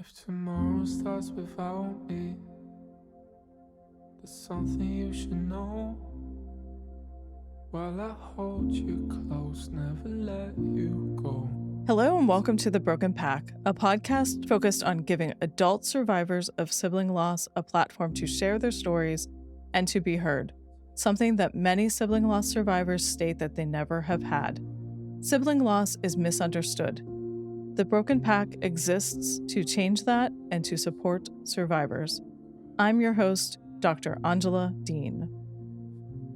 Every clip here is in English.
If tomorrow starts without me, there's something you should know. While I hold you close, never let you go. Hello and welcome to The Broken Pack, a podcast focused on giving adult survivors of sibling loss a platform to share their stories and to be heard, something that many sibling loss survivors state that they never have had. Sibling loss is misunderstood. The Broken Pack exists to change that and to support survivors. I'm your host, Dr. Angela Dean.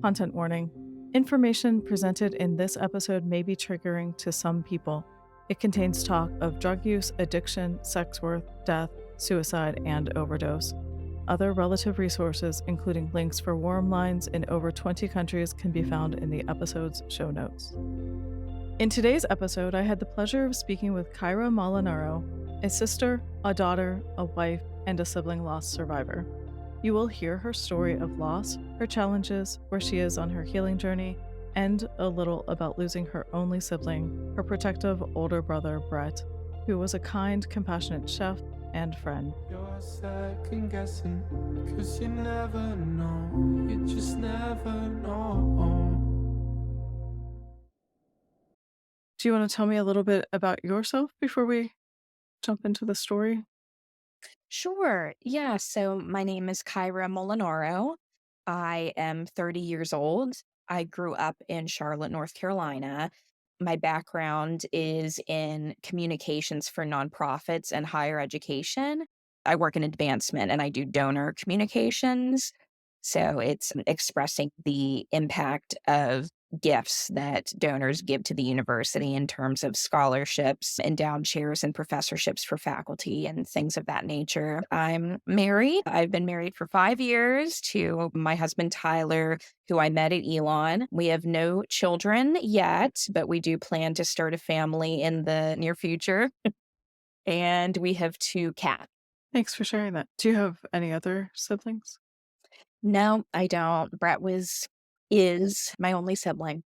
Content warning. Information presented in this episode may be triggering to some people. It contains talk of drug use, addiction, sex worth, death, suicide, and overdose. Other relative resources, including links for warmlines in over 20 countries, can be found in the episode's show notes. In today's episode, I had the pleasure of speaking with Kyra Molinaro, a sister, a daughter, a wife, and a sibling loss survivor. You will hear her story of loss, her challenges, where she is on her healing journey, and a little about losing her only sibling, her protective older brother, Brett, who was a kind, compassionate chef and friend. You're second guessing, 'cause you never know, you just never know. Do you want to tell me a little bit about yourself before we jump into the story? Sure. Yeah. So my name is Kyra Molinaro. I am 30 years old. I grew up in Charlotte, North Carolina. My background is in communications for nonprofits and higher education. I work in advancement and I do donor communications. So it's expressing the impact of gifts that donors give to the university in terms of scholarships, endowed chairs, and professorships for faculty and things of that nature. I'm married. I've been married for 5 years to my husband, Tyler, who I met at Elon. We have no children yet, but we do plan to start a family in the near future. And we have 2 cats. Thanks for sharing that. Do you have any other siblings? No, I don't. Is my only sibling.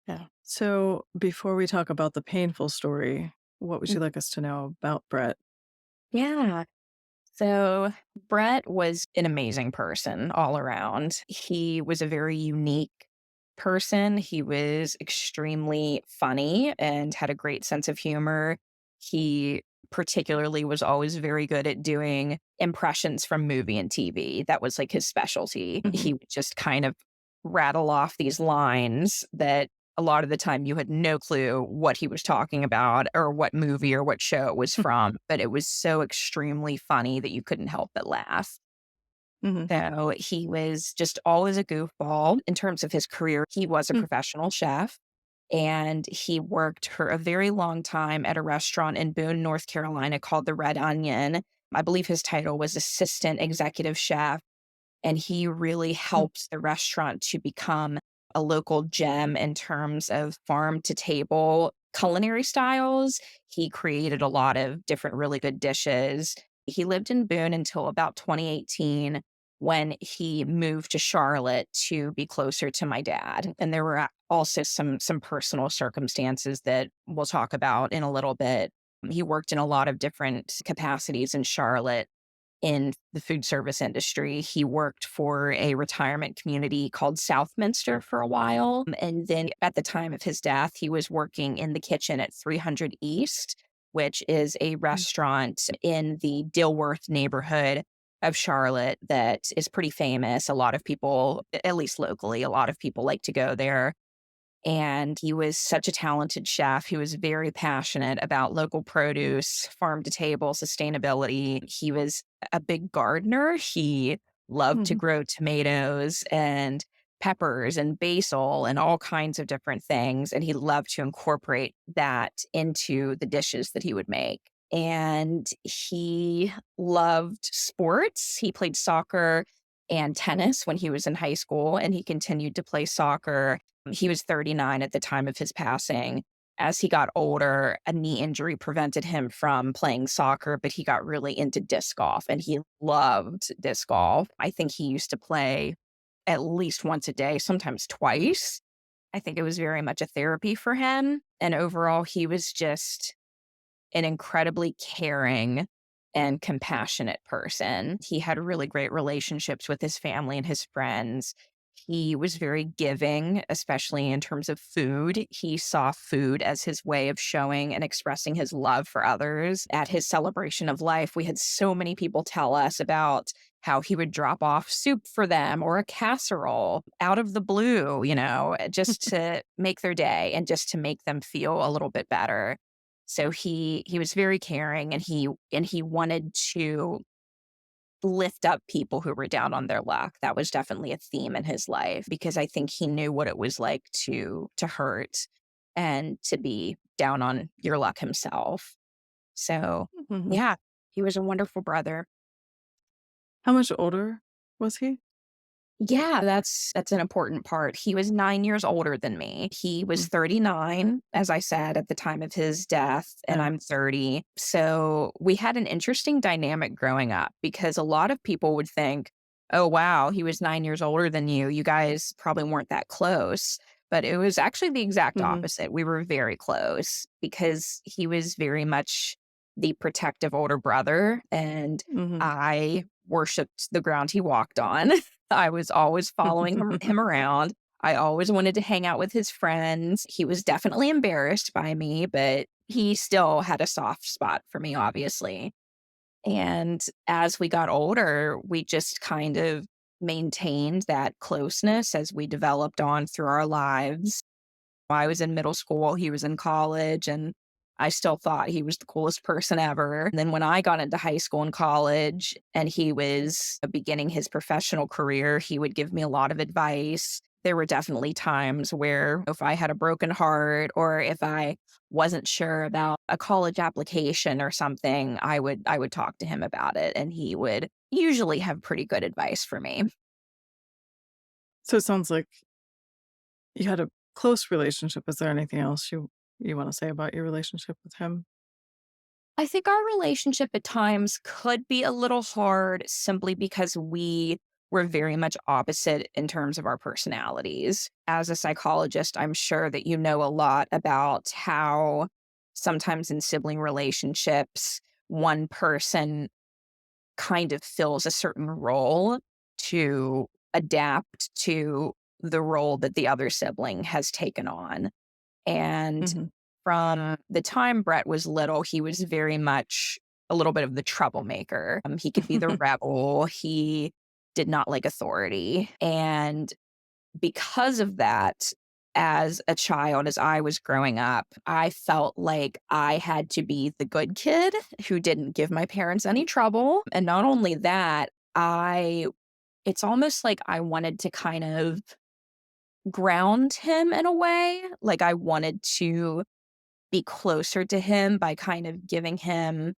Yeah. So before we talk about the painful story, what would you like us to know about Brett? Yeah. So Brett was an amazing person all around. He was a very unique person. He was extremely funny and had a great sense of humor. He particularly was always very good at doing impressions from movie and TV. That was like his specialty. Mhm. He would just kind of rattle off these lines that a lot of the time you had no clue what he was talking about or what movie or what show it was from, but it was so extremely funny that you couldn't help but laugh. Mhm. So he was just always a goofball. In terms of his career, he was a Mm. professional chef and he worked for a very long time at a restaurant in Boone, North Carolina called the Red Onion. I believe his title was assistant executive chef, and he really helped the restaurant to become a local gem in terms of farm to table culinary styles. He created a lot of different really good dishes. He lived in Boone until about 2018 when he moved to Charlotte to be closer to my dad. And there were also some personal circumstances that we'll talk about in a little bit. He worked in a lot of different capacities in Charlotte in the food service industry. He worked for a retirement community called Southminster for a while. And then at the time of his death, he was working in the kitchen at 300 East, which is a restaurant in the Dilworth neighborhood of Charlotte that is pretty famous. A lot of people, at least locally, a lot of people like to go there. And he was such a talented chef. He was very passionate about local produce, farm to table, sustainability. He was a big gardener. He loved to Mhm. grow tomatoes and peppers and basil and all kinds of different things. And he loved to incorporate that into the dishes that he would make. And he loved sports. He played soccer and tennis when he was in high school, and he continued to play soccer. He was 39 at the time of his passing. As he got older, a knee injury prevented him from playing soccer, but he got really into disc golf and he loved disc golf. I think he used to play at least once a day, sometimes twice. I think it was very much a therapy for him. And overall, he was just an incredibly caring and compassionate person. He had really great relationships with his family and his friends. He was very giving, especially in terms of food. He saw food as his way of showing and expressing his love for others. At his celebration of life, we had so many people tell us about how he would drop off soup for them or a casserole out of the blue, just to make their day and just to make them feel a little bit better. So he was very caring, and he wanted to lift up people who were down on their luck. That was definitely a theme in his life, because I think he knew what it was like to hurt and to be down on your luck himself. So, Mhm. yeah, he was a wonderful brother. How much older was he? Yeah, that's an important part. He was 9 years older than me. He was Mm. 39, as I said, at the time of his death, and Yeah. I'm 30. So we had an interesting dynamic growing up, because a lot of people would think, oh, wow, he was 9 years older than you. You guys probably weren't that close. But it was actually the exact Mhm. opposite. We were very close, because he was very much the protective older brother, and Mhm. I worshiped the ground he walked on. I was always following him around. I always wanted to hang out with his friends. He was definitely embarrassed by me, but he still had a soft spot for me, obviously. And as we got older, we just kind of maintained that closeness as we developed on through our lives. I was in middle school, he was in college, and I still thought he was the coolest person ever. And then when I got into high school and college and he was beginning his professional career, he would give me a lot of advice. There were definitely times where if I had a broken heart or if I wasn't sure about a college application or something, I would talk to him about it, and he would usually have pretty good advice for me. So it sounds like you had a close relationship. Is there anything else you want to say about your relationship with him? I think our relationship at times could be a little hard, simply because we were very much opposite in terms of our personalities. As a psychologist, I'm sure that you know a lot about how sometimes in sibling relationships, one person kind of fills a certain role to adapt to the role that the other sibling has taken on. And Mhm. from the time Brett was little, he was very much a little bit of the troublemaker. He could be the rebel. He did not like authority. And because of that, as a child, as I was growing up, I felt like I had to be the good kid who didn't give my parents any trouble. And not only that, it's almost like I wanted to kind of ground him in a way. Like I wanted to be closer to him by kind of giving him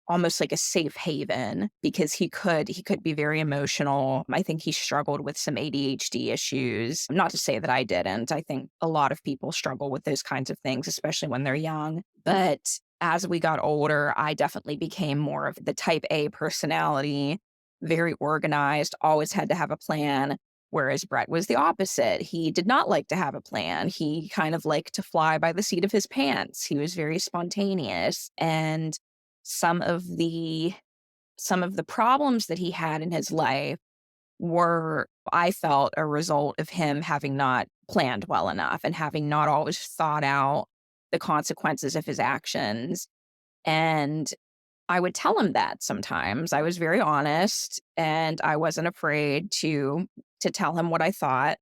almost like a safe haven, because he could be very emotional. I think he struggled with some ADHD issues. Not to say that I didn't. I think a lot of people struggle with those kinds of things, especially when they're young. But as we got older, I definitely became more of the type A personality, very organized, always had to have a plan. Whereas Brett was the opposite. He did not like to have a plan. He kind of liked to fly by the seat of his pants. He was very spontaneous. And some of the some of the problems that he had in his life were, I felt, a result of him having not planned well enough and having not always thought out the consequences of his actions. And I would tell him that sometimes. I was very honest, and I wasn't afraid to tell him what I thought.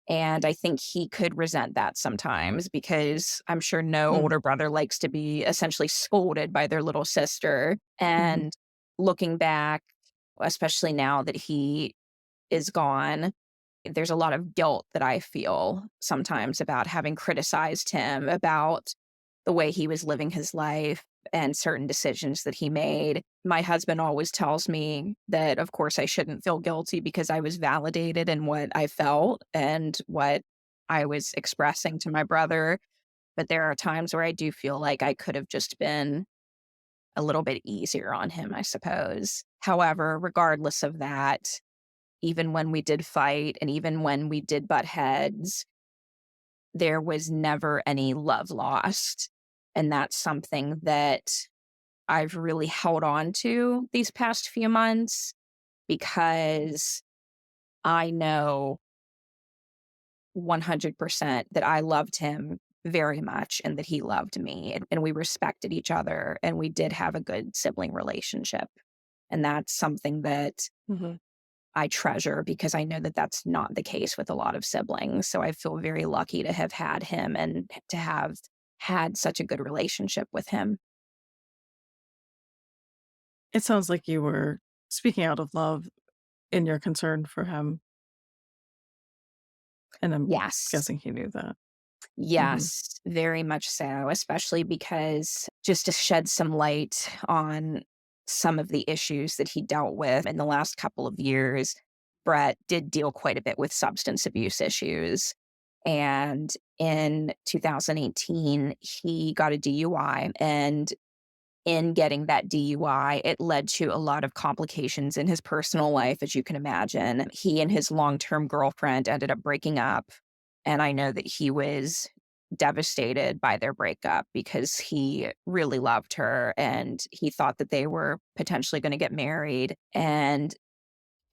And I think he could resent that sometimes, because I'm sure no Mm. older brother likes to be essentially scolded by their little sister. Mhm. And looking back, especially now that he is gone, there's a lot of guilt that I feel sometimes about having criticized him about the way he was living his life and certain decisions that he made. My husband always tells me that, of course, I shouldn't feel guilty because I was validated in what I felt and what I was expressing to my brother. But there are times where I do feel like I could have just been a little bit easier on him, I suppose. However, regardless of that, even when we did fight and even when we did butt heads, there was never any love lost. And that's something that I've really held on to these past few months because I know 100% that I loved him very much and that he loved me, and we respected each other, and we did have a good sibling relationship. And that's something that Mhm. I treasure because I know that that's not the case with a lot of siblings. So I feel very lucky to have had him and to have had such a good relationship with him. It sounds like you were speaking out of love in your concern for him, and I'm Yes. guessing he knew that. Mhm. Yes, very much so, especially because just to shed some light on some of the issues that he dealt with in the last couple of years, Brett did deal quite a bit with substance abuse issues. And in 2018, he got a DUI. And in getting that DUI, it led to a lot of complications in his personal life, as you can imagine. He and his long term girlfriend ended up breaking up. And I know that he was devastated by their breakup because he really loved her and he thought that they were potentially going to get married. And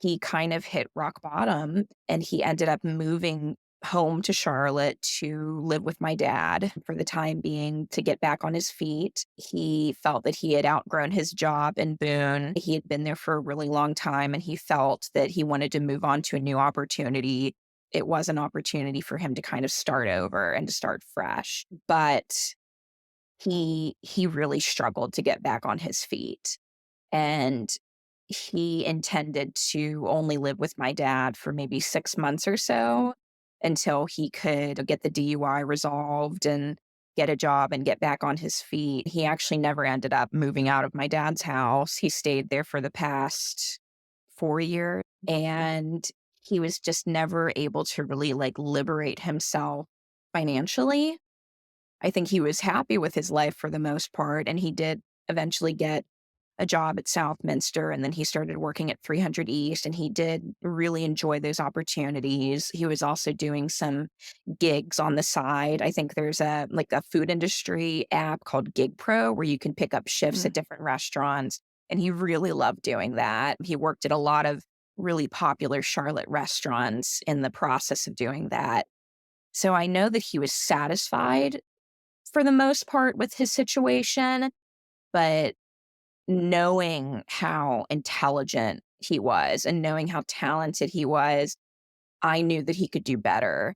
he kind of hit rock bottom and he ended up moving home to Charlotte to live with my dad for the time being to get back on his feet. He felt that he had outgrown his job in Boone. He had been there for a really long time and he felt that he wanted to move on to a new opportunity. It was an opportunity for him to kind of start over and to start fresh. But he really struggled to get back on his feet. And he intended to only live with my dad for maybe 6 months or so until he could get the DUI resolved and get a job and get back on his feet. He actually never ended up moving out of my dad's house. He stayed there for the past 4 years, and he was just never able to really, like, liberate himself financially. I think he was happy with his life for the most part, and he did eventually get a job at Southminster, and then he started working at 300 East, and he did really enjoy those opportunities. He was also doing some gigs on the side. I think there's a food industry app called Gig Pro where you can pick up shifts at Mm. different restaurants, and he really loved doing that. He worked at a lot of really popular Charlotte restaurants in the process of doing that. So I know that he was satisfied for the most part with his situation, but knowing how intelligent he was and knowing how talented he was, I knew that he could do better,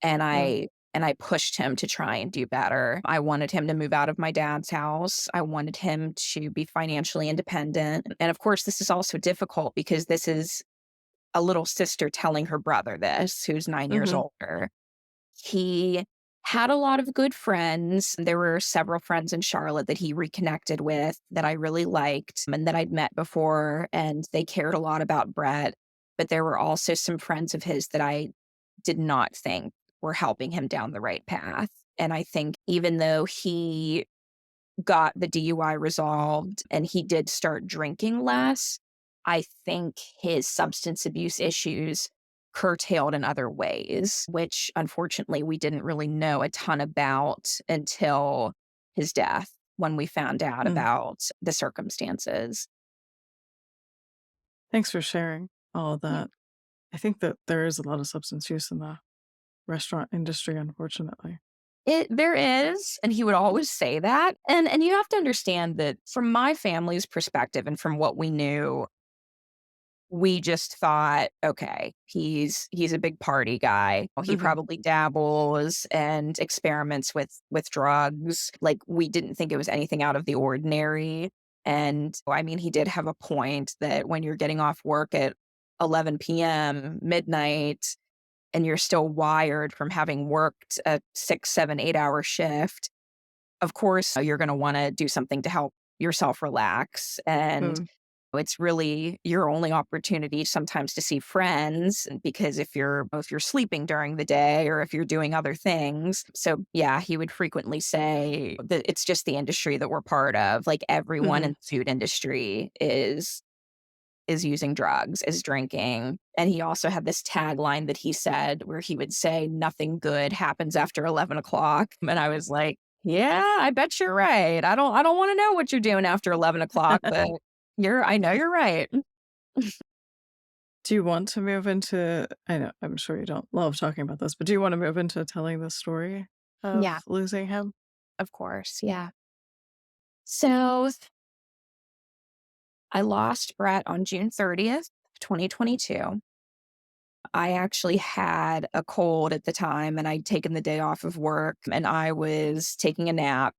and Mm. I pushed him to try and do better. I wanted him to move out of my dad's house. I wanted him to be financially independent, and of course, this is also difficult because this is a little sister telling her brother this, who's 9 years Mhm. older. He had a lot of good friends. There were several friends in Charlotte that he reconnected with that I really liked and that I'd met before, and they cared a lot about Brett. But there were also some friends of his that I did not think were helping him down the right path. And I think even though he got the DUI resolved and he did start drinking less, I think his substance abuse issues curtailed in other ways, which unfortunately we didn't really know a ton about until his death when we found out Mm. about the circumstances. Thanks for sharing all of Yeah. that. I think that there is a lot of substance use in the restaurant industry, unfortunately. There is, and he would always say that. And you have to understand that from my family's perspective and from what we knew, we just thought, okay, he's a big party guy. He Mhm. probably dabbles and experiments with drugs. Like, we didn't think it was anything out of the ordinary. And I mean, he did have a point that when you're getting off work at 11 p.m., midnight, and you're still wired from having worked a 6, 7, 8 hour shift, of course, you're going to want to do something to help yourself relax. And Mm. it's really your only opportunity sometimes to see friends because if you're sleeping during the day or if you're doing other things. So yeah, he would frequently say that it's just the industry that we're part of. Like, everyone in Mhm. the food industry is using drugs, is drinking. And he also had this tagline that he said where he would say, "Nothing good happens after 11 o'clock." And I was like, Yeah, I bet you're right. I don't want to know what you're doing after 11 o'clock, but I know you're right. Do you want to move into I know, I'm sure you don't love talking about this, but do you want to move into telling the story of Yeah, losing him? of course. Yeah. So I lost Brett on June 30th, 2022. I actually had a cold at the time and I'd taken the day off of work and I was taking a nap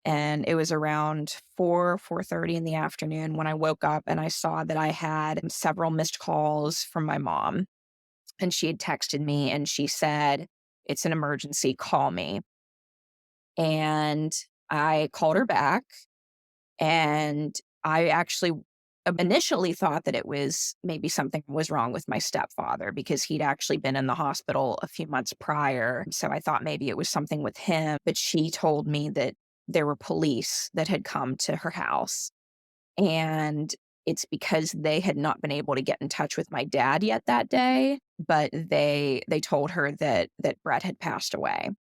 and it was around 4:30 in the afternoon when I woke up and I saw that I had several missed calls from my mom. And she had texted me and she said, "It's an emergency, call me." And I called her back and I actually initially thought that it was maybe something was wrong with my stepfather because he'd actually been in the hospital a few months prior. So I thought maybe it was something with him. But she told me that there were police that had come to her house. And it's because they had not been able to get in touch with my dad yet that day, but they told her that Brett had passed away.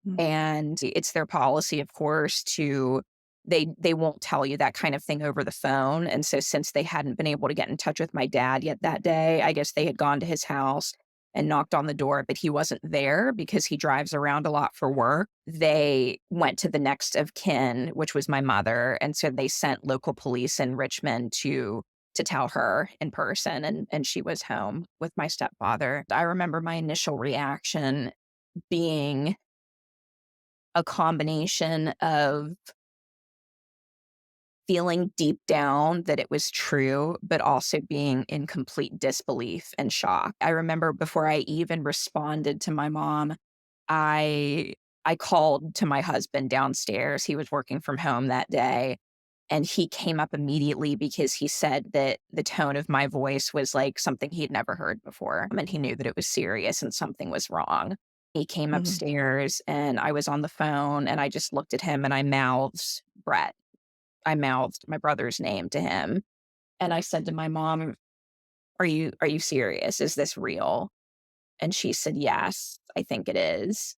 Mm. And it's their policy, of course, to they won't tell you that kind of thing over the phone. And so since they hadn't been able to get in touch with my dad yet that day, I guess they had gone to his house and knocked on the door, but he wasn't there because he drives around a lot for work. They went to the next of kin, which was my mother. And so they sent local police in Richmond to tell her in person and she was home with my stepfather. I remember my initial reaction being a combination of feeling deep down that it was true, but also being in complete disbelief and shock. I remember before I even responded to my mom, I I called to my husband downstairs. He was working from home that day, and he came up immediately because he said that the tone of my voice was like something he'd never heard before, and he knew that it was serious and something was wrong. He came Mhm. upstairs, and I was on the phone, and I just looked at him, and I mouthed Brett. I mouthed my brother's name to him, and I said to my mom, "Are you serious? Is this real?" And she said, "Yes, I think it is."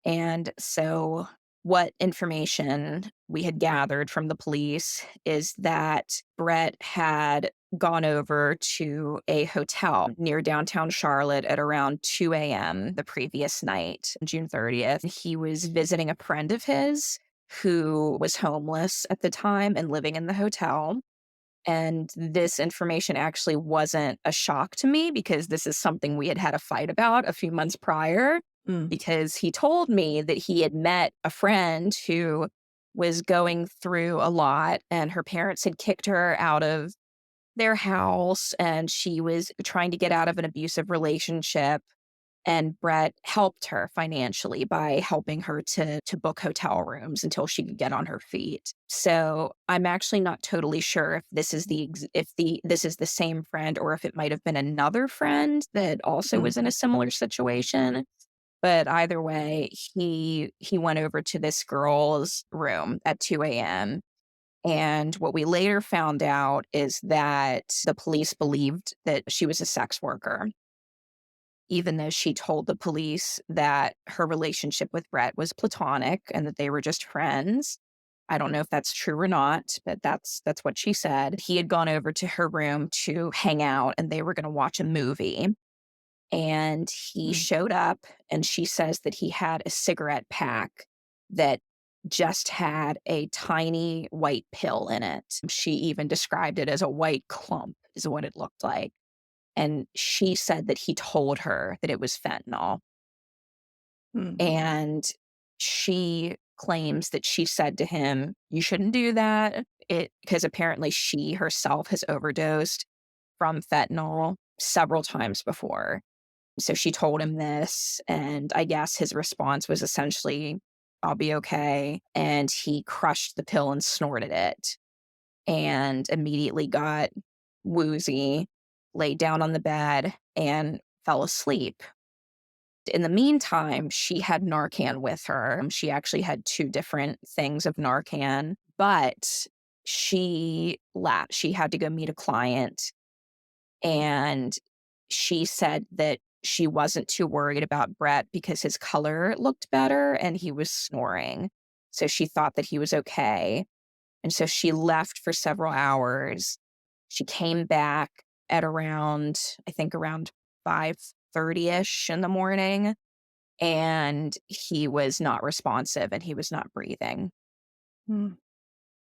And so, what information we had gathered from the police is that Brett had gone over to a hotel near downtown Charlotte at around 2 a.m. the previous night, June 30th. He was visiting a friend of his who was homeless at the time and living in the hotel. And this information actually wasn't a shock to me because this is something we had had a fight about a few months prior. Mm. Because he told me that he had met a friend who was going through a lot and her parents had kicked her out of their house and she was trying to get out of an abusive relationship. And Brett helped her financially by helping her to book hotel rooms until she could get on her feet. So I'm actually not totally sure if this is this is the same friend or if it might have been another friend that also Mm. was in a similar situation. But either way, he went over to this girl's room at 2 a.m. And what we later found out is that the police believed that she was a sex worker even though she told the police that her relationship with Brett was platonic and that they were just friends. I don't know if that's true or not, but that's what she said. He had gone over to her room to hang out and they were going to watch a movie. And he Mm. showed up and she says that he had a cigarette pack that just had a tiny white pill in it. She even described it as a white clump, is what it looked like. And she said that he told her that it was fentanyl. Mm. And she claims that she said to him, "You shouldn't do that." Because apparently she herself has overdosed from fentanyl several times before. So she told him this, and I guess his response was essentially, "I'll be okay." And he crushed the pill and snorted it and immediately got woozy, laid down on the bed, and fell asleep. In the meantime, she had Narcan with her. She actually had 2 different things of Narcan, but she had to go meet a client, and she said that she wasn't too worried about Brett because his color looked better and he was snoring. So she thought that he was okay. And so she left for several hours. She came back at around, I think around 5:30ish in the morning, and he was not responsive and he was not breathing. Mm.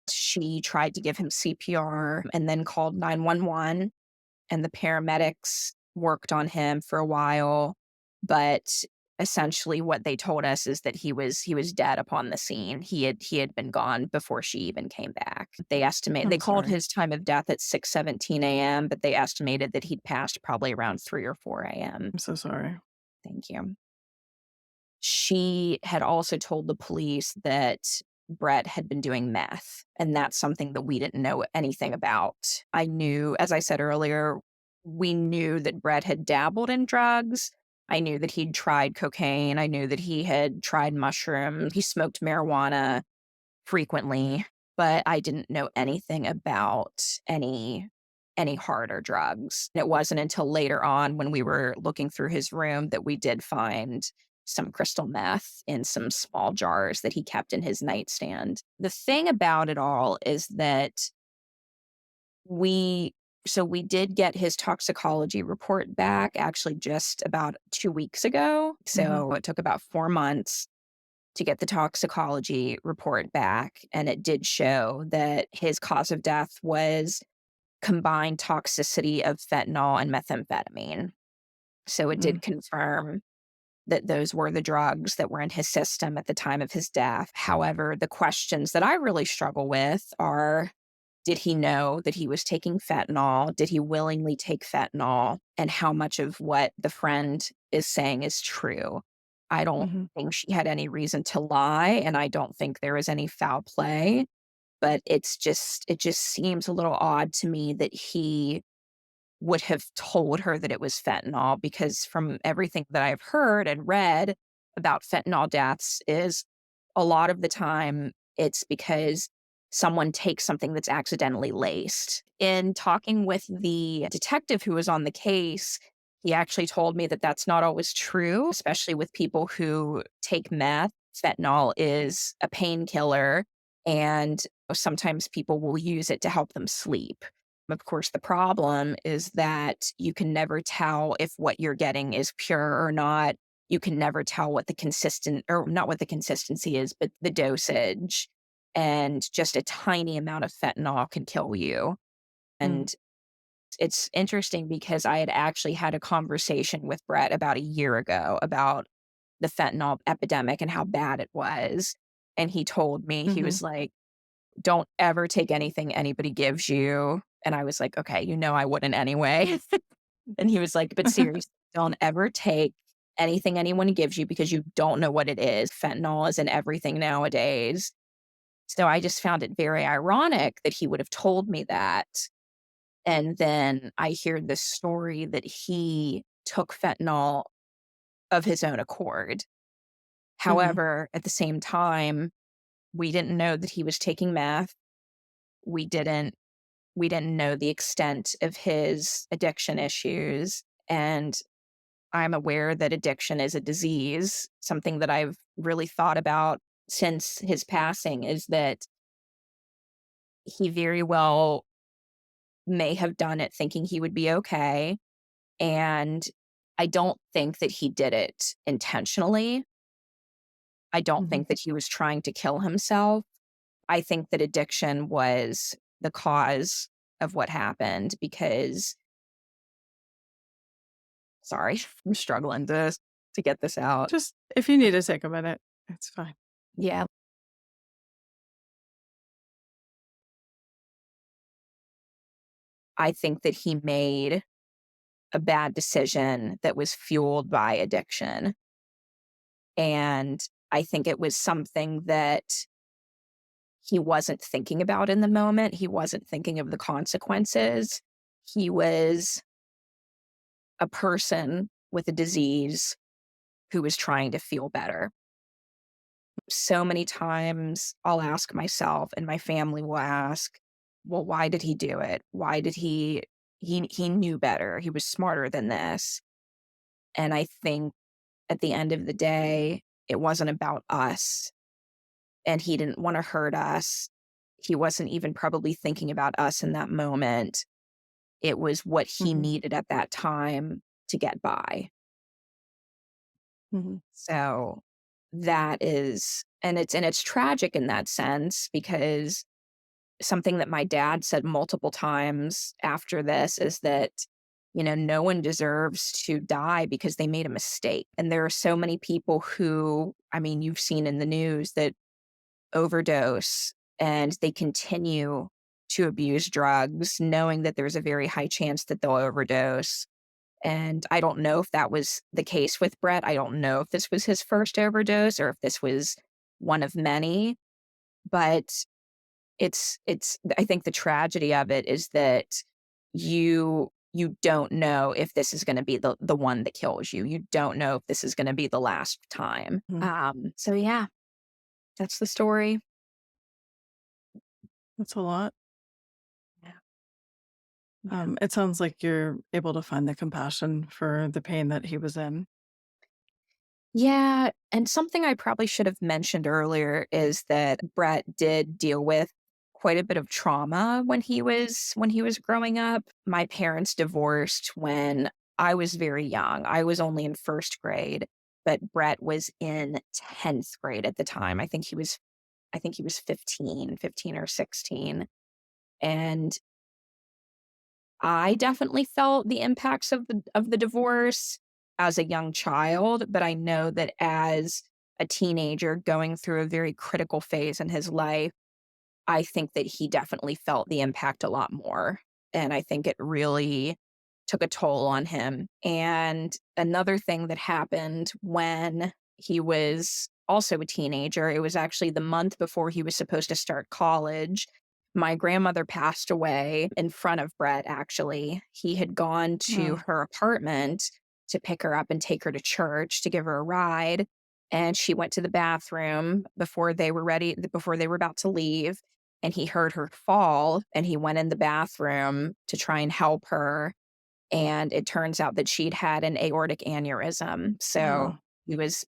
She tried to give him CPR and then called 911, and the paramedics worked on him for a while, but essentially what they told us is that he was dead upon the scene. He had been gone before she even came back. They I'm called sorry. his time of death at 6:17 a.m., but they estimated that he'd passed probably around 3 or 4 a.m. I'm so sorry. Thank you. She had also told the police that Brett had been doing meth, and that's something that we didn't know anything about. I knew, as I said earlier, we knew that Brett had dabbled in drugs. I knew that he'd tried cocaine. I knew that he had tried mushrooms. He smoked marijuana frequently, but I didn't know anything about any harder drugs. It wasn't until later on when we were looking through his room that we did find some crystal meth in some small jars that he kept in his nightstand. The thing about it all is that we we did get his toxicology report back actually just about 2 weeks ago. So it took about 4 months to get the toxicology report back, and it did show that his cause of death was combined toxicity of fentanyl and methamphetamine. So it Mm. did confirm that those were the drugs that were in his system at the time of his death. However, the questions that I really struggle with are, did he know that he was taking fentanyl? Did he willingly take fentanyl? And how much of what the friend is saying is true? I don't Mhm. think she had any reason to lie, and I don't think there was any foul play. But it just seems a little odd to me that he would have told her that it was fentanyl, because from everything that I've heard and read about fentanyl deaths is a lot of the time it's because someone takes something that's accidentally laced. In talking with the detective who was on the case, he actually told me that that's not always true, especially with people who take meth. Fentanyl is a painkiller, and sometimes people will use it to help them sleep. Of course, the problem is that you can never tell if what you're getting is pure or not. You can never tell what the consistent, or not what the consistency is, but the dosage. And just a tiny amount of fentanyl can kill you. Mm. And it's interesting because I had actually had a conversation with Brett about a year ago about the fentanyl epidemic and how bad it was. And he told me, he Mhm. was like, don't ever take anything anybody gives you. And I was like, okay, I wouldn't anyway. And he was like, but seriously, don't ever take anything anyone gives you because you don't know what it is. Fentanyl is in everything nowadays. So I just found it very ironic that he would have told me that. And then I hear this story that he took fentanyl of his own accord. Mhm. However, at the same time, we didn't know that he was taking meth. We didn't we didn't know the extent of his addiction issues. And I'm aware that addiction is a disease. Something that I've really thought about since his passing is that he very well may have done it thinking he would be okay. And I don't think that he did it intentionally. I don't Mhm. think that he was trying to kill himself. I think that addiction was the cause of what happened because, sorry, I'm struggling to get this out. Just if you need to take a minute, it's fine. Yeah, I think that he made a bad decision that was fueled by addiction. And I think it was something that he wasn't thinking about in the moment. He wasn't thinking of the consequences. He was a person with a disease who was trying to feel better. So many times I'll ask myself, and my family will ask, well, why did he do it? Why did he knew better. He was smarter than this. And I think at the end of the day, it wasn't about us, and he didn't want to hurt us. He wasn't even probably thinking about us in that moment. It was what he Hmm. needed at that time to get by. Hmm. So that is, and it's tragic in that sense, because something that my dad said multiple times after this is that, no one deserves to die because they made a mistake. And there are so many people who, I mean, you've seen in the news that overdose and they continue to abuse drugs, knowing that there's a very high chance that they'll overdose. And I don't know if that was the case with Brett. I don't know if this was his first overdose or if this was one of many, but it's I think the tragedy of it is that you don't know if this is gonna be the one that kills you. You don't know if this is gonna be the last time. Hmm. So yeah, that's the story. That's a lot. Yeah. Yeah. It sounds like you're able to find the compassion for the pain that he was in. Yeah, and something I probably should have mentioned earlier is that Brett did deal with quite a bit of trauma when he was growing up. My parents divorced when I was very young. I was only in first grade, but Brett was in 10th grade at the time. I think he was 15 or 16. And I definitely felt the impacts of the divorce as a young child, but I know that as a teenager going through a very critical phase in his life, I think that he definitely felt the impact a lot more. And I think it really took a toll on him. And another thing that happened when he was also a teenager, it was actually the month before he was supposed to start college. My grandmother passed away in front of Brett, actually. He had gone to Oh, her apartment to pick her up and take her to church to give her a ride. And she went to the bathroom before they were about to leave. And he heard her fall and he went in the bathroom to try and help her, and it turns out that she'd had an aortic aneurysm. So oh, he was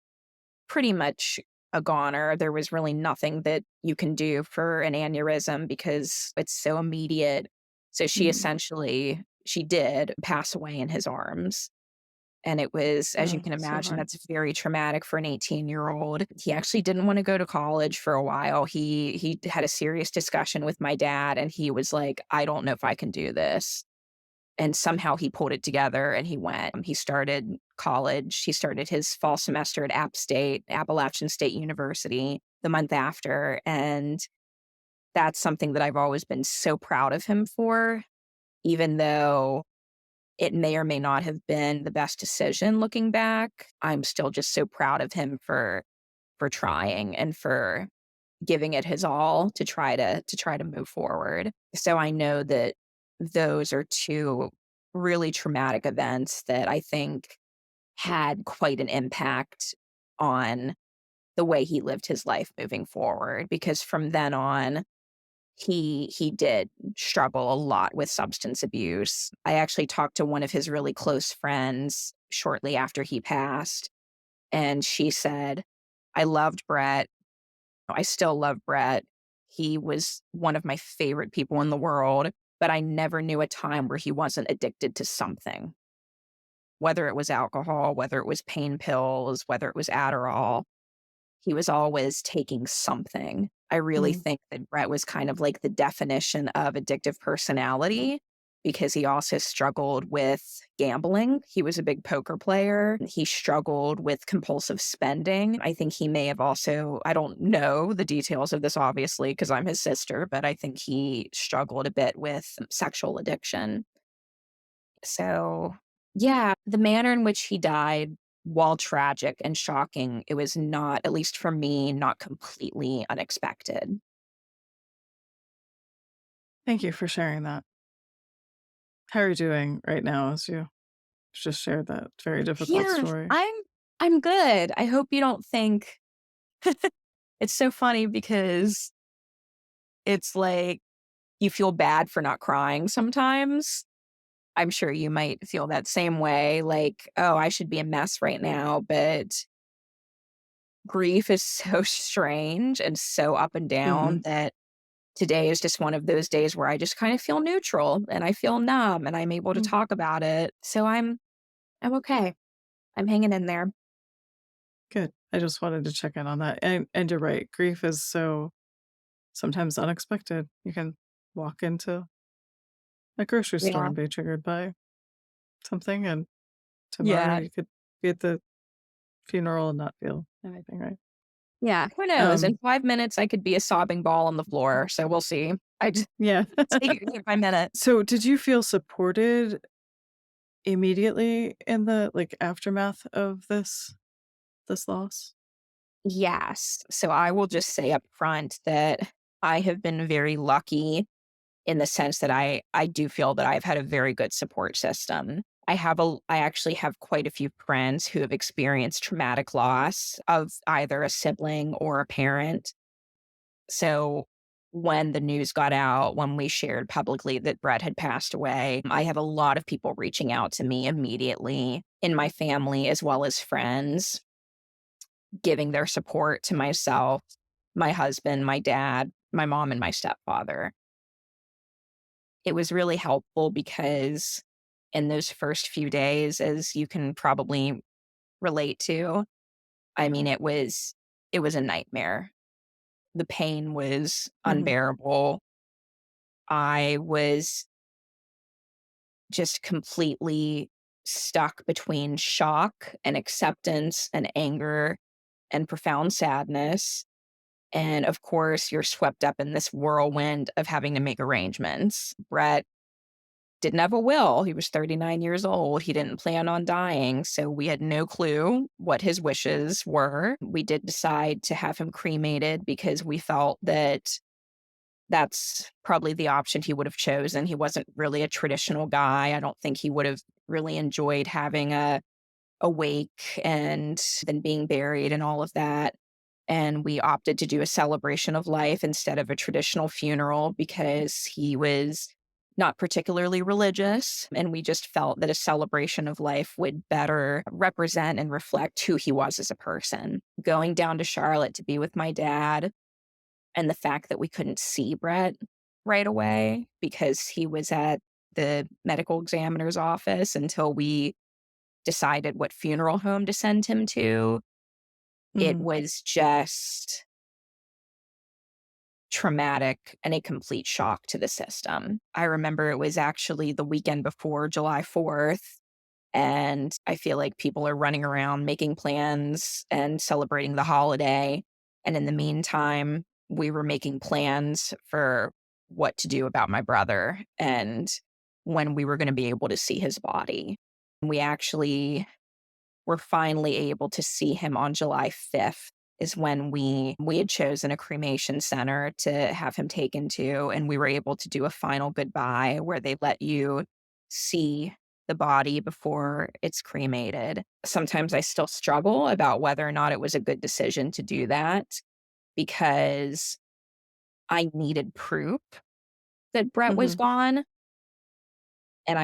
pretty much a goner. There was really nothing that you can do for an aneurysm because it's so immediate. So mhm. she did pass away in his arms. And it was, as you Oh, can so imagine, hard. that's very traumatic for an 18-year-old. He actually didn't want to go to college for a while. He had a serious discussion with my dad and he was like, I don't know if I can do this. And somehow he pulled it together and he went. He started college. He started his fall semester at Appalachian State University the month after. And that's something that I've always been so proud of him for, even though it may or may not have been the best decision looking back. I'm still just so proud of him for trying and for giving it his all to try to move forward. So I know that those are two really traumatic events that I think had quite an impact on the way he lived his life moving forward, because from then on he did struggle a lot with substance abuse. I actually talked to one of his really close friends shortly after he passed, and she said, I loved Brett. I still love Brett. He was one of my favorite people in the world, but I never knew a time where he wasn't addicted to something, whether it was alcohol, whether it was pain pills, whether it was Adderall. He was always taking something. I really Mhm. think that Brett was kind of like the definition of addictive personality because he also struggled with gambling. He was a big poker player. He struggled with compulsive spending. I think he may have also, I don't know the details of this obviously because I'm his sister, but I think he struggled a bit with sexual addiction. So, yeah, the manner in which he died, while tragic and shocking, it was not, at least for me, not completely unexpected. Thank you for sharing that. How are you doing right now as you just shared that very difficult Yeah, story? I'm good. I hope you don't think it's so funny because it's like you feel bad for not crying sometimes. I'm sure you might feel that same way, like, "Oh, I should be a mess right now," but grief is so strange and so up and Mhm. down that today is just one of those days where I just kind of feel neutral and I feel numb and I'm able to Mm, talk about it. So I'm okay. I'm hanging in there. good. I just wanted to check in on that. And you're right. Grief is so sometimes unexpected. You can walk into a grocery store Yeah. and be triggered by something, and tomorrow Yeah. you could be at the funeral and not feel anything, right? Yeah. Who knows? In Um, 5 minutes, I could be a sobbing ball on the floor. So we'll see. I just yeah. take it by minute. So did you feel supported immediately in the, like, aftermath of this loss? Yes. So I will just say up front that I have been very lucky in the sense that I do feel that I've had a very good support system. I actually have quite a few friends who have experienced traumatic loss of either a sibling or a parent. So when the news got out, when we shared publicly that Brett had passed away, I had a lot of people reaching out to me immediately in my family as well as friends, giving their support to myself, my husband, my dad, my mom, and my stepfather. It was really helpful because in those first few days, as you can probably relate to, I mean, it was a nightmare. The pain was Mhm, unbearable. I was just completely stuck between shock and acceptance and anger and profound sadness. And of course, you're swept up in this whirlwind of having to make arrangements. Brett didn't have a will. He was 39 years old. He didn't plan on dying. So we had no clue what his wishes were. We did decide to have him cremated because we felt that that's probably the option he would have chosen. He wasn't really a traditional guy. I don't think he would have really enjoyed having a wake and then being buried and all of that. And we opted to do a celebration of life instead of a traditional funeral because he was not particularly religious. And we just felt that a celebration of life would better represent and reflect who he was as a person. Going down to Charlotte to be with my dad, and the fact that we couldn't see Brett right away because he was at the medical examiner's office until we decided what funeral home to send him to. It mhm, was just traumatic and a complete shock to the system. I remember it was actually the weekend before July 4th, and I feel like people are running around making plans and celebrating the holiday. And in the meantime, we were making plans for what to do about my brother and when we were going to be able to see his body. We actually were finally able to see him on July 5th is when we had chosen a cremation center to have him taken to, and we were able to do a final goodbye where they let you see the body before it's cremated. Sometimes I still struggle about whether or not it was a good decision to do that because I needed proof that Brett was mhm. gone, and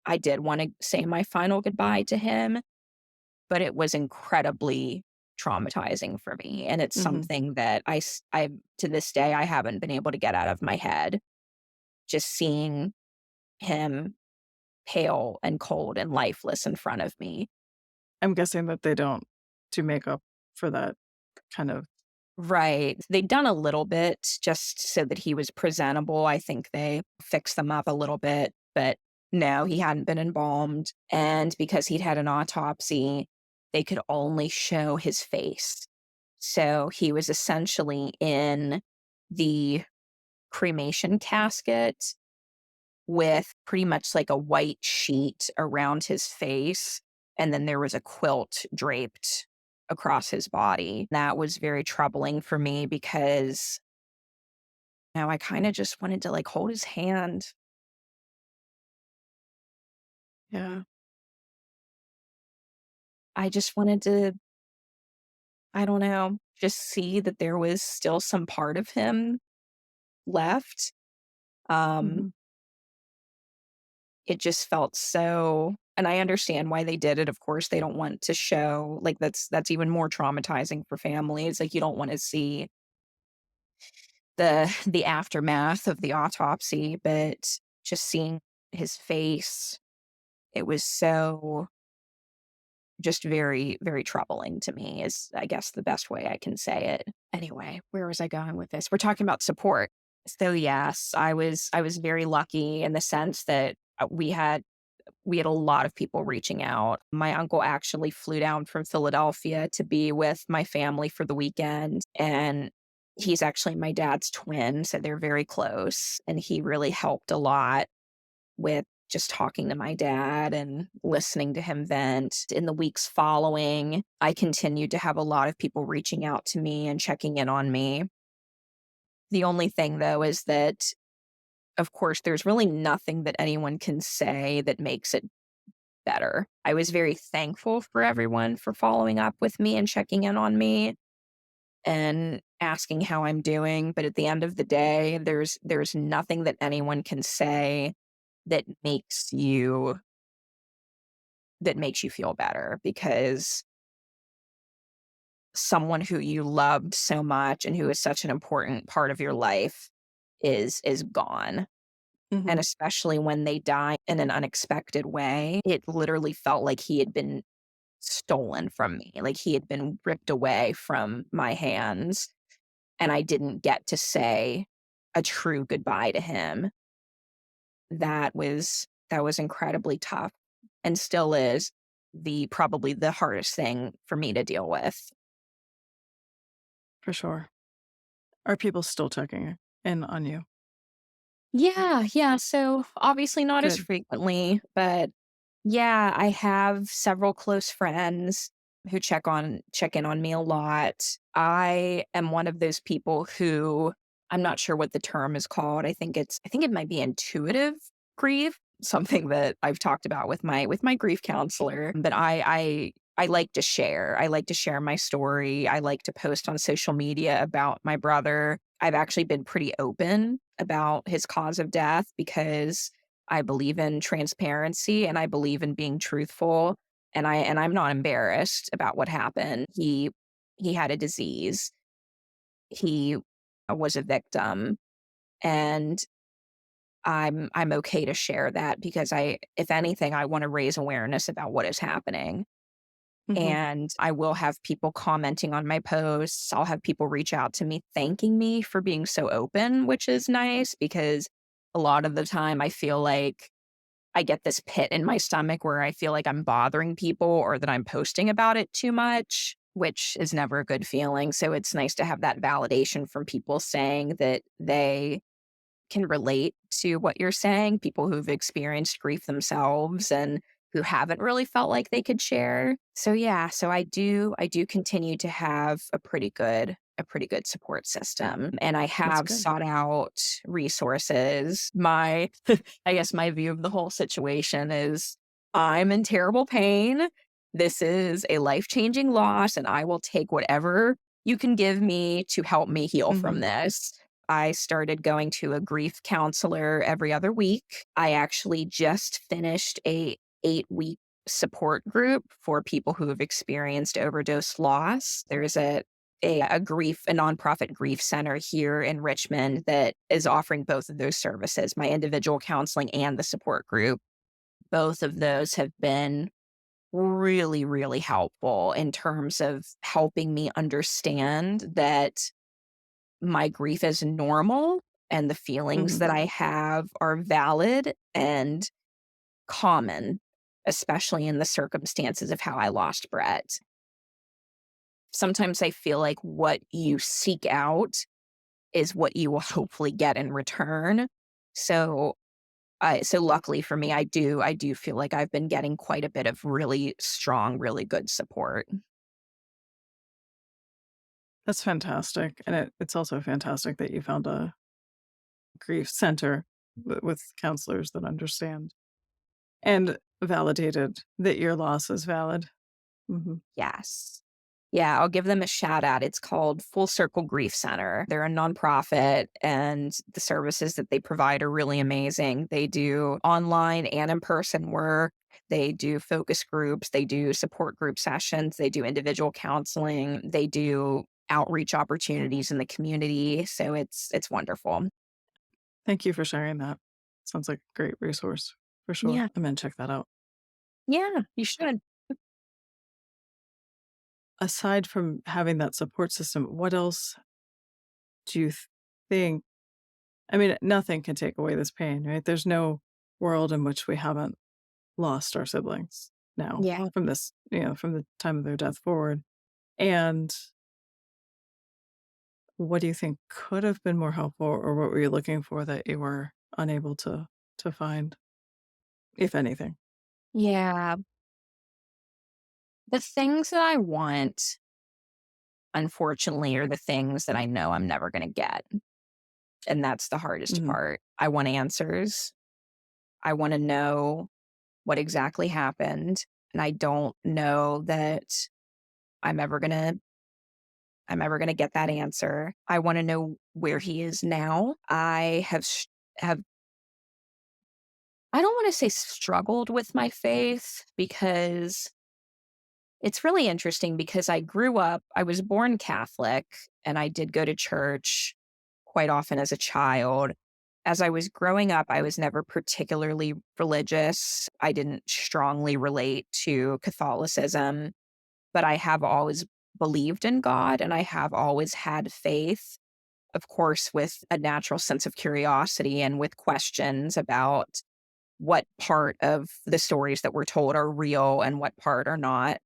I did wanna say my final goodbye to him, but it was incredibly traumatizing for me, and it's Mhm. something that I to this day, I haven't been able to get out of my head. Just seeing him pale and cold and lifeless in front of me. I'm guessing that they don't do makeup for that kind of. Right. They'd done a little bit just so that he was presentable. I think they fixed them up a little bit, but no, he hadn't been embalmed. And because he'd had an autopsy, they could only show his face. So he was essentially in the cremation casket with pretty much like a white sheet around his face. And then there was a quilt draped across his body. That was very troubling for me because now I kind of just wanted to like hold his hand. Yeah. I just wanted to, I don't know, just see that there was still some part of him left. Um, Mhm. it just felt so, and I understand why they did it. Of course, they don't want to show, like, that's even more traumatizing for families. Like, you don't want to see the aftermath of the autopsy, but just seeing his face, it was so just very, very troubling to me is, I guess, the best way I can say it. Anyway, where was I going with this? We're talking about support. So yes, I was very lucky in the sense that we had a lot of people reaching out. My uncle actually flew down from Philadelphia to be with my family for the weekend, and he's actually my dad's twin, so they're very close, and he really helped a lot with just talking to my dad and listening to him vent. In the weeks following, I continued to have a lot of people reaching out to me and checking in on me. The only thing, though, is that, of course, there's really nothing that anyone can say that makes it better. I was very thankful for everyone for following up with me and checking in on me and asking how I'm doing, but at the end of the day, there's nothing that anyone can say that makes you feel better, because someone who you loved so much and who is such an important part of your life is gone. And Hmm. especially when they die in an unexpected way, it literally felt like he had been stolen from me, like he had been ripped away from my hands, and I didn't get to say a true goodbye to him. That was incredibly tough, and still is probably the hardest thing for me to deal with. For sure. Are people still checking in on you? Yeah, yeah, so obviously not as Good. frequently, but yeah, I have several close friends who check in on me a lot. I am one of those people who, I'm not sure what the term is called. I think it might be intuitive grief, something that I've talked about with my grief counselor. But I like to share. I like to share my story. I like to post on social media about my brother. I've actually been pretty open about his cause of death because I believe in transparency and I believe in being truthful, and I'm not embarrassed about what happened. He had a disease. He was a victim, and I'm okay to share that because if anything, I want to raise awareness about what is happening. Hmm. And I will have people commenting on my posts. I'll have people reach out to me thanking me for being so open, which is nice because a lot of the time I feel like I get this pit in my stomach where I feel like I'm bothering people or that I'm posting about it too much, which is never a good feeling. So it's nice to have that validation from people saying that they can relate to what you're saying, people who've experienced grief themselves and who haven't really felt like they could share. So yeah, so I do continue to have a pretty good support system, and I That's have good. sought out resources. My I guess my view of the whole situation is I'm in terrible pain. This is a life-changing loss and I will take whatever you can give me to help me heal from Hmm. this. I started going to a grief counselor every other week. I actually just finished a 8-week support group for people who have experienced overdose loss. There's a nonprofit grief center here in Richmond that is offering both of those services, my individual counseling and the support group. Both of those have been really, really helpful in terms of helping me understand that my grief is normal and the feelings Hmm. that I have are valid and common, especially in the circumstances of how I lost Brett. Sometimes I feel like what you seek out is what you will hopefully get in return. So, so luckily for me, I do feel like I've been getting quite a bit of really strong, really good support. That's fantastic. And it's also fantastic that you found a grief center with counselors that understand and validated that your loss is valid. Hmm. Yes. Yeah, I'll give them a shout out. It's called Full Circle Grief Center. They're a nonprofit, and the services that they provide are really amazing. They do online and in-person work. They do focus groups. They do support group sessions. They do individual counseling. They do outreach opportunities in the community. So it's wonderful. Thank you for sharing that. Sounds like a great resource for sure. Yeah. I'm going to check that out. Yeah, you should. Aside from having that support system, what else do you think? I mean, nothing can take away this pain, right? There's no world in which we haven't lost our siblings now Yeah. from this, from the time of their death forward. And what do you think could have been more helpful, or what were you looking for that you were unable to find, if anything? Yeah. The things that I want, unfortunately, are the things that I know I'm never going to get. And that's the hardest Mhm, part. I want answers. I want to know what exactly happened. And I don't know that I'm ever going to get that answer. I want to know where he is now. Have I don't want to say struggled with my faith, because it's really interesting, because I was born Catholic, and I did go to church quite often as a child. As I was growing up, I was never particularly religious. I didn't strongly relate to Catholicism, but I have always believed in God, and I have always had faith, of course, with a natural sense of curiosity and with questions about what part of the stories that we're told are real and what part are not.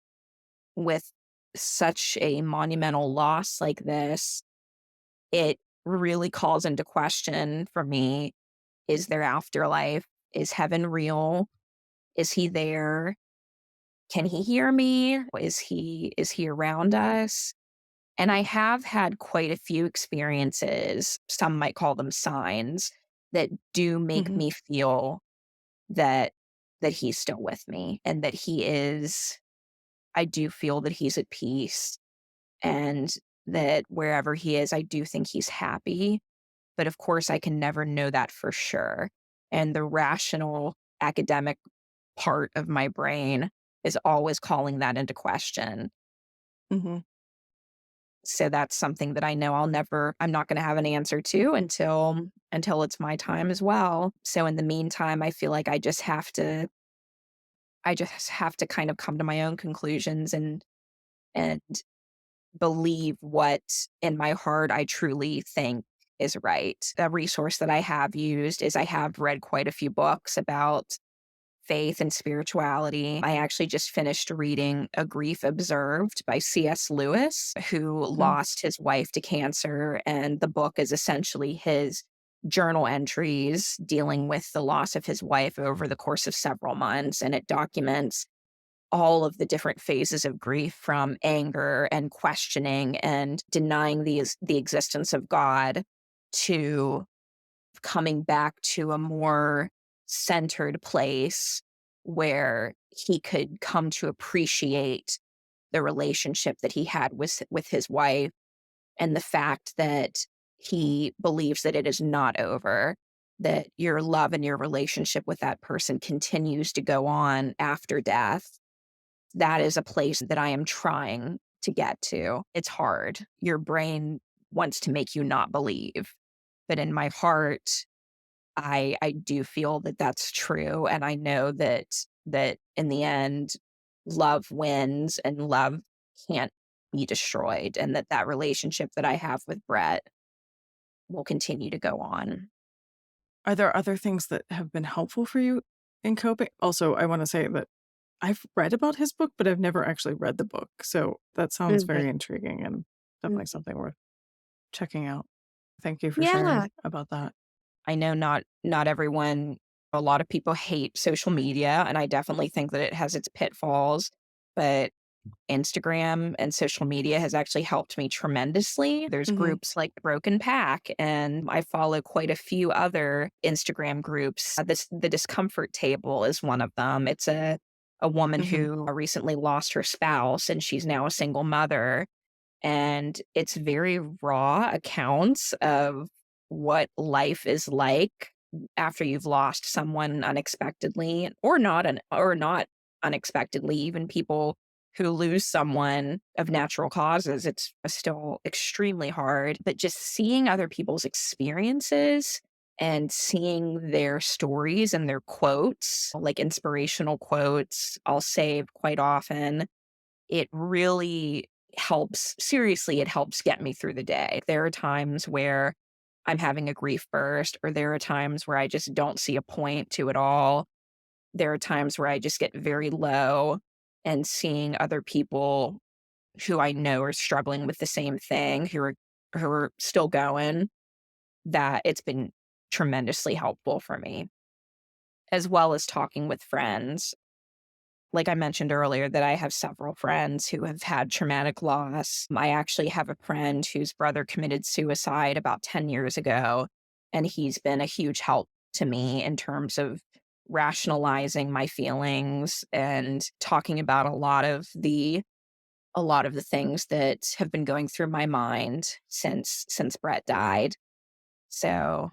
With such a monumental loss like this, it really calls into question for me, is there afterlife? Is heaven real? Is he there? Can he hear me? Is he around us? And I have had quite a few experiences, some might call them signs, that do make mhm, me feel that he's still with me, and that I do feel that he's at peace, and that wherever he is, I do think he's happy. But of course, I can never know that for sure. And the rational academic part of my brain is always calling that into question. mhm. So that's something that I know I'm not going to have an answer to until it's my time as well. So in the meantime, I feel like I just have to kind of come to my own conclusions, and believe what in my heart I truly think is right. The resource that I have used is, I have read quite a few books about faith and spirituality. I actually just finished reading A Grief Observed by C.S. Lewis, who Mm, lost his wife to cancer. And the book is essentially his journal entries dealing with the loss of his wife over the course of several months. And it documents all of the different phases of grief, from anger and questioning and denying the existence of God, to coming back to a more centered place where he could come to appreciate the relationship that he had with his wife, and the fact that he believes that it is not over, that your love and your relationship with that person continues to go on after death. That is a place that I am trying to get to. It's hard. Your brain wants to make you not believe, but in my heart, I do feel that that's true, and I know that in the end, love wins, and love can't be destroyed, and that relationship that I have with Brett will continue to go on. Are there other things that have been helpful for you in coping? Also, I wanna say that I've read about his book, but I've never actually read the book, so that sounds Mhm, very intriguing and definitely mhm. something worth checking out. Thank you for Yeah. sharing about that. I know not everyone, a lot of people hate social media, and I definitely think that it has its pitfalls, but Instagram and social media has actually helped me tremendously. There's Mhm, groups like Broken Pack, and I follow quite a few other Instagram groups. The Discomfort Table is one of them. It's a a woman Hmm. who recently lost her spouse and she's now a single mother. And it's very raw accounts of what life is like after you've lost someone unexpectedly or not unexpectedly. Even people who lose someone of natural causes, it's still extremely hard. But just seeing other people's experiences and seeing their stories and their quotes, like inspirational quotes, I'll save quite often, it really helps. Seriously, it helps get me through the day. There are times where I'm having a grief burst, or there are times where I just don't see a point to it all. There are times where I just get very low, and seeing other people who I know are struggling with the same thing, who are still going, that it's been tremendously helpful for me, as well as talking with friends. Like I mentioned earlier, that I have several friends who have had traumatic loss. I actually have a friend whose brother committed suicide about 10 years ago, and he's been a huge help to me in terms of rationalizing my feelings and talking about a lot of the things that have been going through my mind since Brett died. So,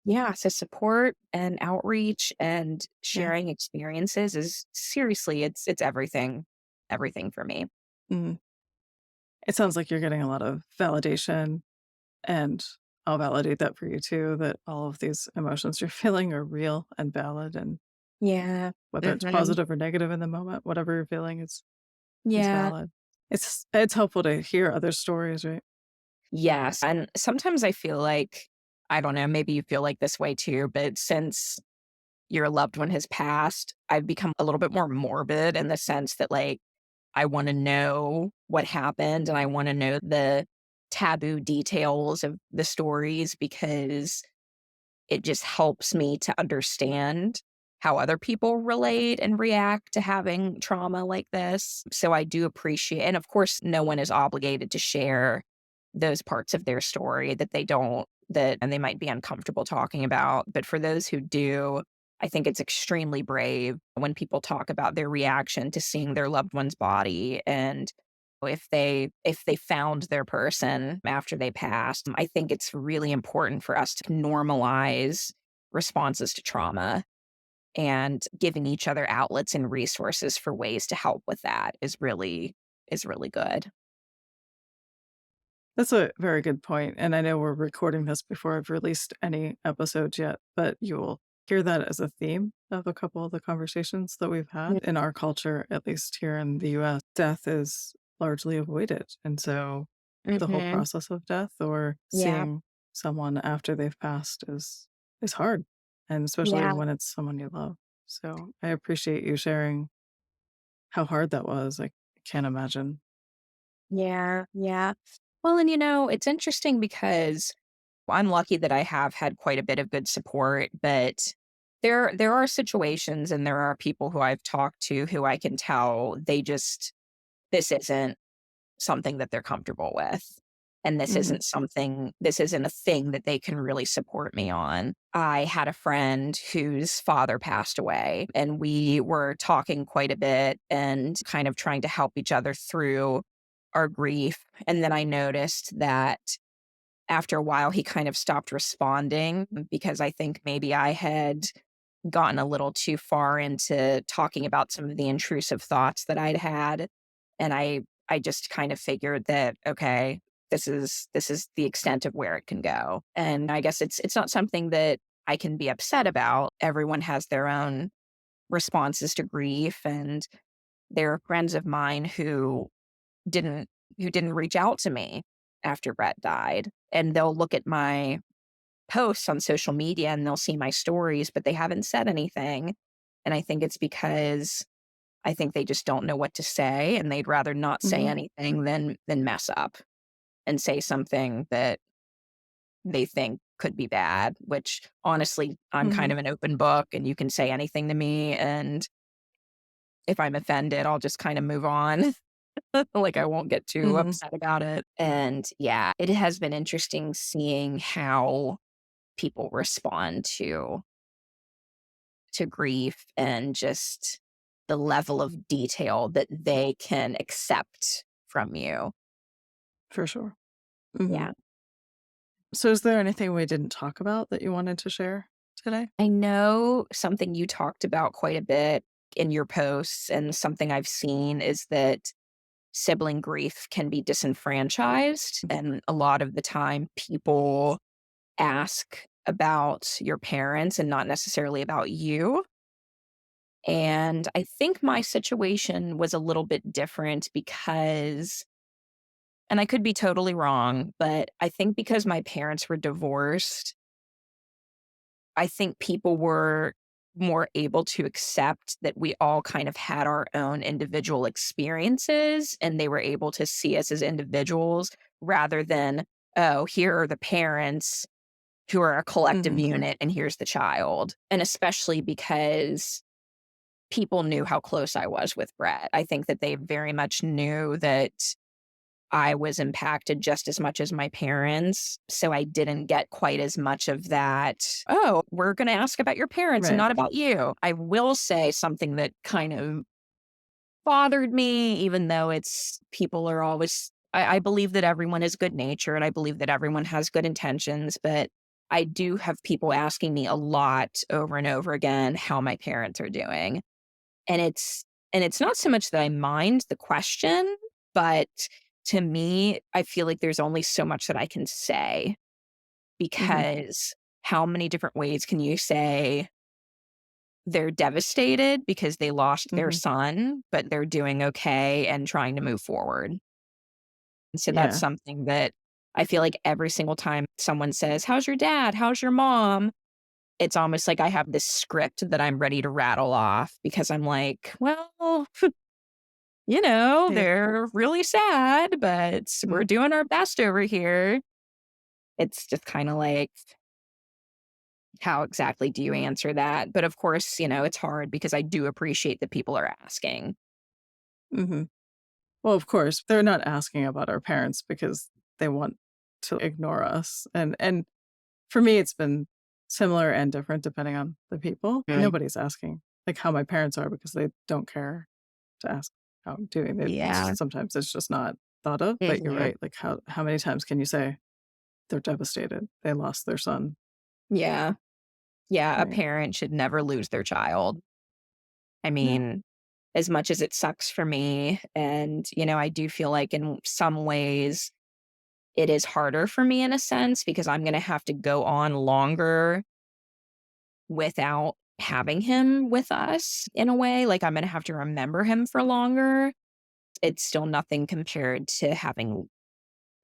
yeah, so support and outreach and Yeah. sharing experiences is seriously, it's everything for me. Mhm. It sounds like you're getting a lot of validation, and I'll validate that for you too, that all of these emotions you're feeling are real and valid, and Yeah. whether it's Mhm. positive or negative in the moment, whatever you're feeling is Yeah. valid. It's helpful to hear other stories, right? Yes, and sometimes I feel like, I don't know, maybe you feel like this way too, but since your loved one has passed, I've become a little bit more morbid in the sense that, like, I wanna know what happened, and I wanna know the taboo details of the stories, because it just helps me to understand how other people relate and react to having trauma like this. So I do appreciate, and of course, no one is obligated to share those parts of their story that they don't, that, and they might be uncomfortable talking about. But for those who do, I think it's extremely brave when people talk about their reaction to seeing their loved one's body, and if they found their person after they passed. I think it's really important for us to normalize responses to trauma, and giving each other outlets and resources for ways to help with that is really good. That's a very good point, and I know we're recording this before I've released any episodes yet, but you will hear that as a theme of a couple of the conversations that we've had. In our culture, at least here in the US, death is largely avoided, and so the whole Mhm. process of death or Yeah. seeing someone after they've passed is hard, and especially Yeah. when it's someone you love. So, I appreciate you sharing how hard that was. I can't imagine. Yeah. Yeah. Well, and it's interesting because I'm lucky that I have had quite a bit of good support, but there are situations and there are people who I've talked to who I can tell this isn't something that they're comfortable with. And Mhm. this isn't a thing that they can really support me on. I had a friend whose father passed away, and we were talking quite a bit and kind of trying to help each other through our grief. And then I noticed that after a while, he kind of stopped responding, because I think maybe I had gotten a little too far into talking about some of the intrusive thoughts that I'd had. And I just kind of figured that, okay, this is the extent of where it can go. And I guess it's not something that I can be upset about. Everyone has their own responses to grief, and there are friends of mine didn't who didn't reach out to me after Brett died. And they'll look at my posts on social media and they'll see my stories, but they haven't said anything. And I think it's because I think they just don't know what to say, and they'd rather not say Mhm. anything than mess up and say something that they think could be bad, which honestly, I'm kind Mhm. of an open book and you can say anything to me. And if I'm offended, I'll just kind of move on. Like, I won't get too Mhm. upset about it. And yeah, it has been interesting seeing how people respond to grief, and just the level of detail that they can accept from you. For sure. Mhm. Yeah. So is there anything we didn't talk about that you wanted to share today? I know something you talked about quite a bit in your posts, and something I've seen is that sibling grief can be disenfranchised. And a lot of the time, people ask about your parents and not necessarily about you. And I think my situation was a little bit different because, and I could be totally wrong, but I think because my parents were divorced, I think people were more able to accept that we all kind of had our own individual experiences, and they were able to see us as individuals rather than, oh, here are the parents who are a collective Mhm. unit and here's the child. And especially because people knew how close I was with Brett. I think that they very much knew that I was impacted just as much as my parents. So I didn't get quite as much of that. Oh, we're going to ask about your parents and Right. not about you. I will say something that kind of bothered me, even though it's people are always, I believe that everyone is good natured. I believe that everyone has good intentions, but I do have people asking me a lot over and over again how my parents are doing. And it's not so much that I mind the question, but to me, I feel like there's only so much that I can say, Mhm. because how many different ways can you say they're devastated because they lost their Mhm. son, but they're doing okay and trying to move forward? And so that's Yeah. something that I feel like every single time someone says, "How's your dad? How's your mom?" It's almost like I have this script that I'm ready to rattle off because I'm like, well, Hey. they're really sad, but we're Mm. doing our best over here. It's just kind of like, how exactly do you answer that? But of course, it's hard because I do appreciate that people are asking. Mhm. Well, of course, they're not asking about our parents because they want to ignore us, and for me, it's been similar and different depending on the people. Mm. Nobody's asking, like, how my parents are because they don't care to ask how I'm doing. Yeah. Sometimes it's just not thought of, but you're Mhm. right, like, how many times can you say they're devastated, they lost their son, Yeah. Yeah. A right? parent should never lose their child. I No. mean, as much as it sucks for me, and, I do feel like in some ways it is harder for me in a sense because I'm going to have to go on longer without having him with us in a way. Like, I'm going to have to remember him for longer. It's still nothing compared to having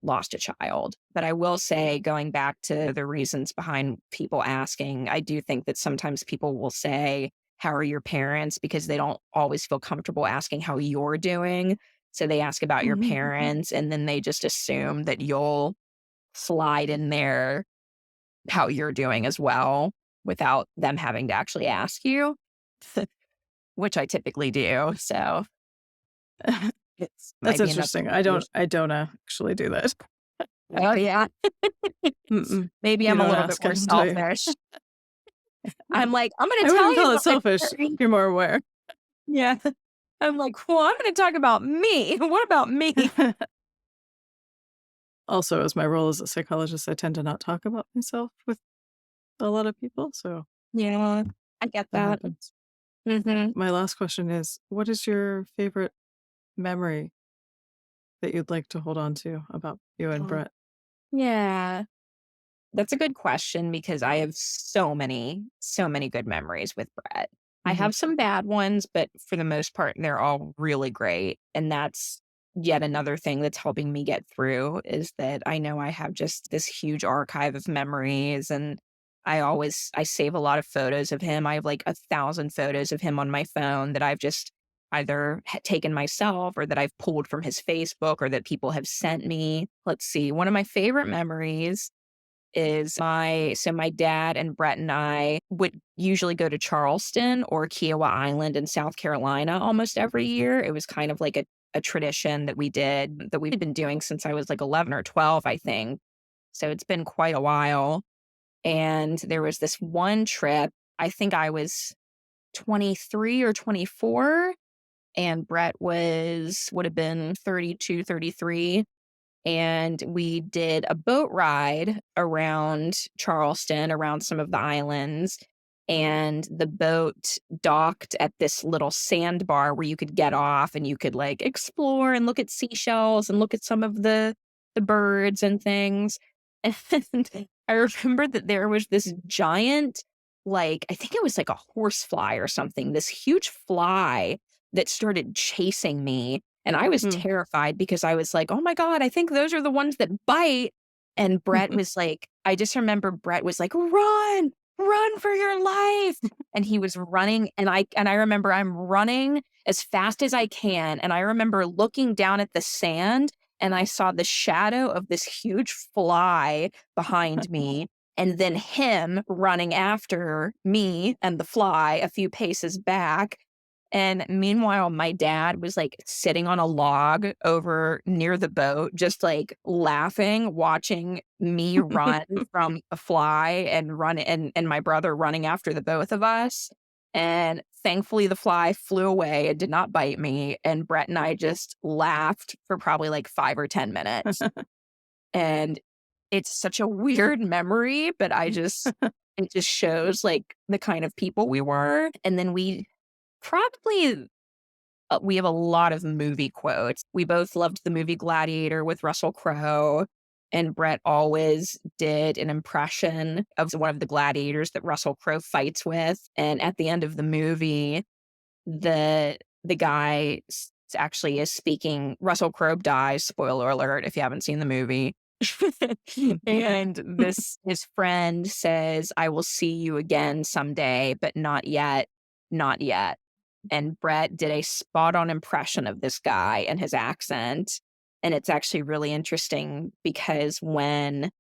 lost a child. But I will say, going back to the reasons behind people asking, I do think that sometimes people will say, "How are your parents?" because they don't always feel comfortable asking how you're doing. So they ask about your Mhm. parents, and then they just assume that you'll slide in there how you're doing as well without them having to actually ask you, which I typically do. So it's That's might be another interesting. conversation. I don't actually do that. Oh, yeah. Mm-mm. Maybe You I'm a don't little bit ask, I more don't tell you. selfish. I'm like, "I'm gonna I tell wouldn't you call it about my selfish. parents." You're more aware. Yeah. I'm like, "Well, I'm gonna talk about me. What about me?" Also, as my role as a psychologist, I tend to not talk about myself with a lot of people, so Yeah, I get that that. happens. Mhm. My last question is, what is your favorite memory that you'd like to hold on to about you and Oh, Brett? yeah. That's a good question because I have so many good memories with Brett. I Mhm. have some bad ones, but for the most part, they're all really great. And that's yet another thing that's helping me get through, is that I know I have just this huge archive of memories. And I save a lot of photos of him. I have like 1,000 photos of him on my phone that I've just either taken myself or that I've pulled from his Facebook or that people have sent me. Let's see. One of my favorite memories is my dad and Brett and I would usually go to Charleston or Kiowa Island in South Carolina almost every year. It was kind of like a tradition that we did, that we've been doing since I was like 11 or 12, I think. So it's been quite a while. And there was this one trip, I think I was 23 or 24, and Brett would have been 32, 33. And we did a boat ride around Charleston, around some of the islands. And the boat docked at this little sandbar where you could get off and you could like explore and look at seashells and look at some of the birds and things. And I remember that there was this giant, like, I think it was like a horsefly or something, this huge fly that started chasing me. And I was terrified because I was like, oh my God, I think those are the ones that bite. And Brett was like, I just remember Brett was like, run for your life. And he was running. And I remember I'm running as fast as I can. And I remember looking down at the sand and I saw the shadow of this huge fly behind me. And then him running after me and the fly a few paces back. And meanwhile, my dad was like sitting on a log over near the boat, just like laughing, watching me run from a fly and my brother running after the both of us. And thankfully, the fly flew away. It did not bite me. And Brett and I just laughed for probably like 5 or 10 minutes. And it's such a weird memory, but it just shows like the kind of people we were. And then we have a lot of movie quotes. We both loved the movie Gladiator with Russell Crowe, and Brett always did an impression of one of the gladiators that Russell Crowe fights with. And at the end of the movie, the guy actually is speaking. Russell Crowe dies. Spoiler alert if you haven't seen the movie. And his friend says, "I will see you again someday, but not yet, not yet." And Brett did a spot-on impression of this guy and his accent. And it's actually really interesting because when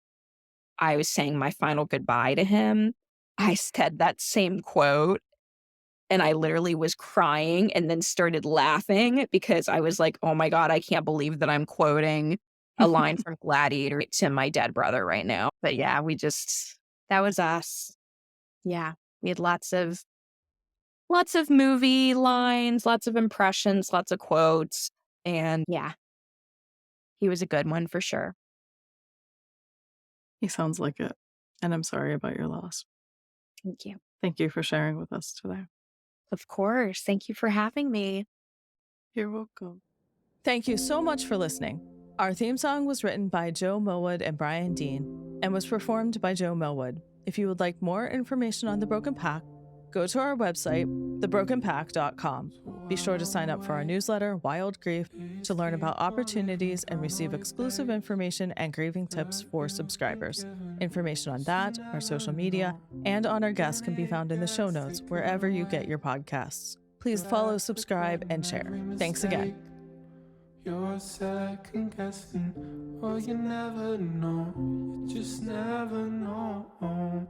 I was saying my final goodbye to him, I said that same quote. And I literally was crying and then started laughing because I was like, oh my God, I can't believe that I'm quoting a line from Gladiator to my dead brother right now. But yeah, that was us. Yeah, we had lots of movie lines, lots of impressions, lots of quotes. And yeah, he was a good one for sure. He sounds like it. And I'm sorry about your loss. Thank you. Thank you for sharing with us today. Of course. Thank you for having me. You're welcome. Thank you so much for listening. Our theme song was written by Joe Millwood and Brian Dean and was performed by Joe Millwood. If you would like more information on The Broken Pack, go to our website, thebrokenpack.com. Be sure to sign up for our newsletter, Wild Grief, to learn about opportunities and receive exclusive information and grieving tips for subscribers. Information on that, our social media, and on our guests can be found in the show notes wherever you get your podcasts. Please follow, subscribe, and share. Thanks again. You're second guessing, oh, you never know, you just never know.